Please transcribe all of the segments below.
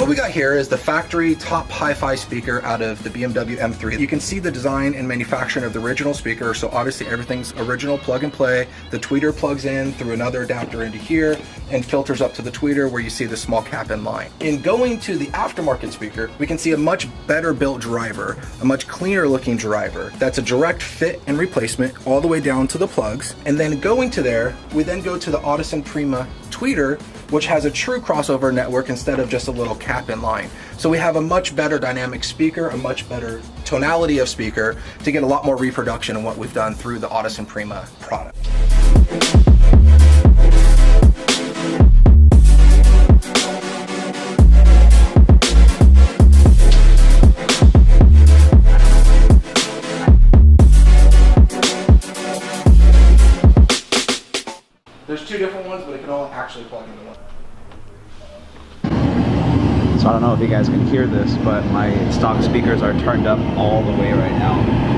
what we got here is the factory top hi-fi speaker out of the BMW M3. You can see the design and manufacturing of the original speaker, so obviously everything's original plug and play. The tweeter plugs in through another adapter into here and filters up to the tweeter where you see the small cap in line. In going to the aftermarket speaker, we can see a much better built driver, a much cleaner looking driver. That's a direct fit and replacement all the way down to the plugs. And then going to there, we then go to the Audison Prima tweeter, which has a true crossover network instead of just a little cap in line. So we have a much better dynamic speaker, a much better tonality of speaker to get a lot more reproduction in what we've done through the Audison Prima product. There's two different ones, but it can all actually plug into one. So I don't know if you guys can hear this, but my stock speakers are turned up all the way right now.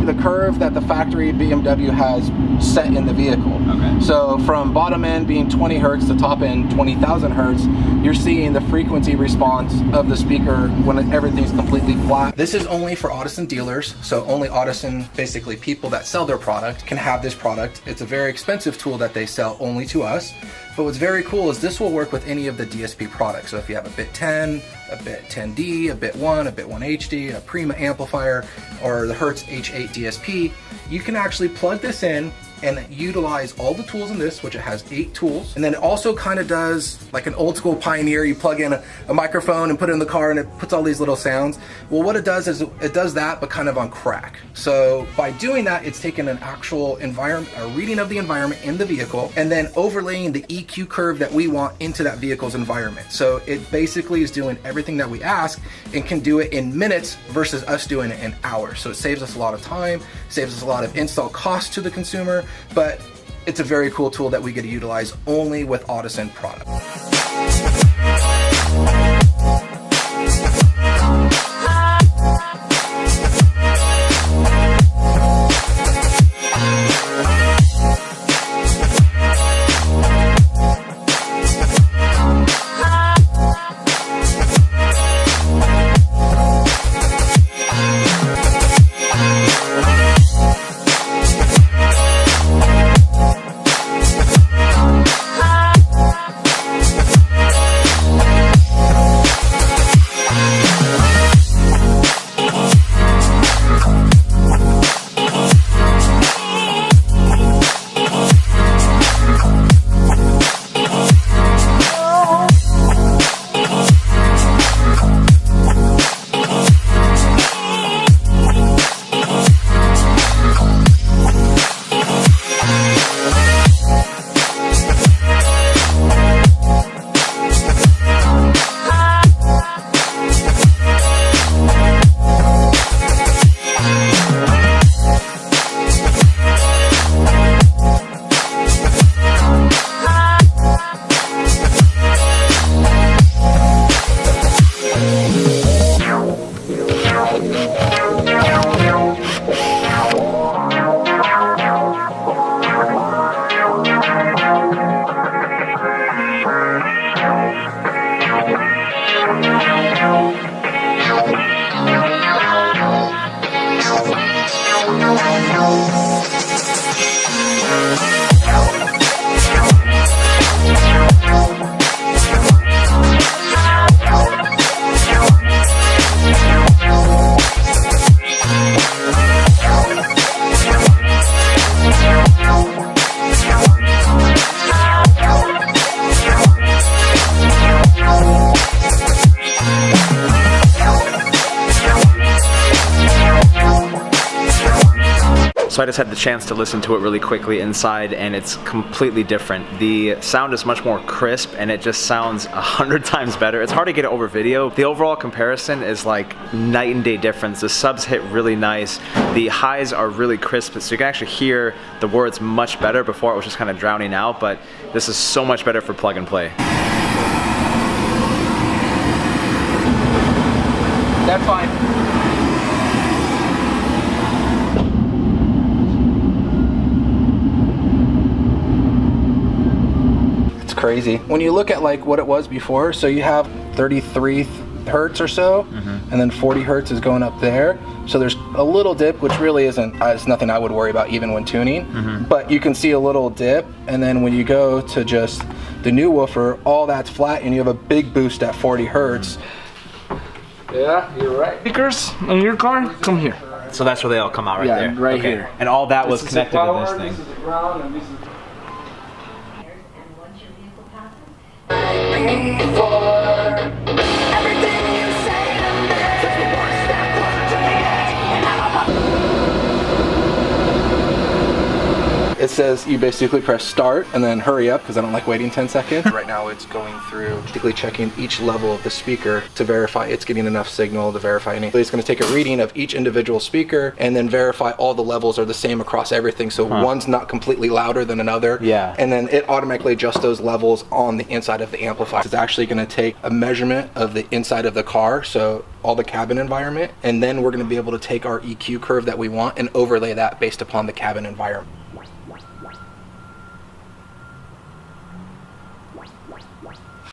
The curve that the factory BMW has set in the vehicle. Okay. So from bottom end being 20 Hertz to top end 20,000 Hertz, you're seeing the frequency response of the speaker when everything's completely flat. This is only for Audison dealers, so only Audison, basically people that sell their product, can have this product. It's a very expensive tool that they sell only to us. But what's very cool is this will work with any of the DSP products. So if you have a Bit 10, a Bit 10D, a Bit 1, a Bit 1 HD, a Prima amplifier, or the Hertz H8 DSP, you can actually plug this in and utilize all the tools in this, which it has 8 tools. And then it also kind of does like an old school Pioneer. You plug in a microphone and put it in the car and it puts all these little sounds. Well, what it does is it does that, but kind of on crack. So by doing that, it's taken an actual environment, a reading of the environment in the vehicle, and then overlaying the EQ curve that we want into that vehicle's environment. So it basically is doing everything that we ask and can do it in minutes versus us doing it in hours. So it saves us a lot of time, saves us a lot of install costs to the consumer, but it's a very cool tool that we get to utilize only with Audison product. So I just had the chance to listen to it really quickly inside, and it's completely different. The sound is much more crisp, and it just sounds 100 times better. It's hard to get it over video. The overall comparison is like night and day difference. The subs hit really nice. The highs are really crisp, so you can actually hear the words much better. Before it was just kind of drowning out, but this is so much better for plug and play. That's fine. crazy. When you look at like what it was before, so you have 33 hertz or so, and then 40 hertz is going up there. So there's a little dip, which really isn't, it's nothing I would worry about even when tuning, but you can see a little dip. And then when you go to just the new woofer, all that's flat and you have a big boost at 40 hertz. Yeah, you're right. Speakers in your car, come here. So that's where they all come out right there. Yeah, right here. And all that was connected to this thing. This is the ground, and this is It says you basically press start and then hurry up because I don't like waiting 10 seconds. Right now it's going through, basically checking each level of the speaker to verify it's getting enough signal to verify anything. It's going to take a reading of each individual speaker and then verify all the levels are the same across everything. So one's not completely louder than another. Yeah. And then it automatically adjusts those levels on the inside of the amplifier. It's actually going to take a measurement of the inside of the car, so all the cabin environment, and then we're going to be able to take our EQ curve that we want and overlay that based upon the cabin environment.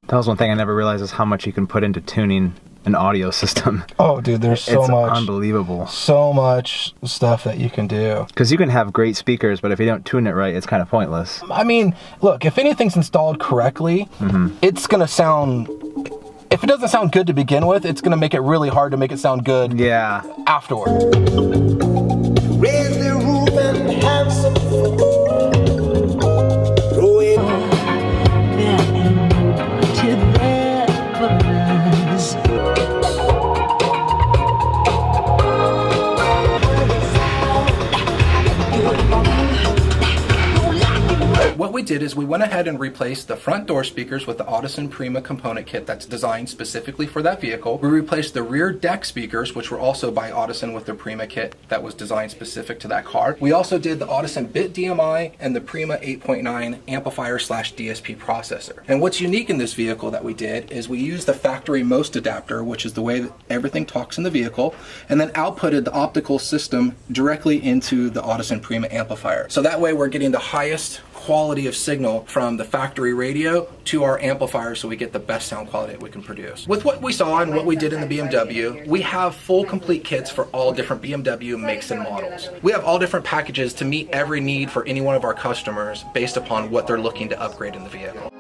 That was one thing I never realized is how much you can put into tuning an audio system. Oh, dude, there's so much. Unbelievable. So much stuff that you can do. Because you can have great speakers, but if you don't tune it right, it's kind of pointless. I mean, look, if anything's installed correctly, it's going to sound... If it doesn't sound good to begin with, it's going to make it really hard to make it sound good afterward. Raise the roof and have some fun. What we did is we went ahead and replaced the front door speakers with the Audison Prima component kit that's designed specifically for that vehicle. We replaced the rear deck speakers, which were also by Audison with their Prima kit that was designed specific to that car. We also did the Audison Bit DMI and the Prima 8.9 amplifier / DSP processor. And what's unique in this vehicle that we did is we used the factory most adapter, which is the way that everything talks in the vehicle, and then outputted the optical system directly into the Audison Prima amplifier. So that way we're getting the highest quality of signal from the factory radio to our amplifier, so we get the best sound quality that we can produce. With what we saw and what we did in the BMW, we have full complete kits for all different BMW makes and models. We have all different packages to meet every need for any one of our customers based upon what they're looking to upgrade in the vehicle.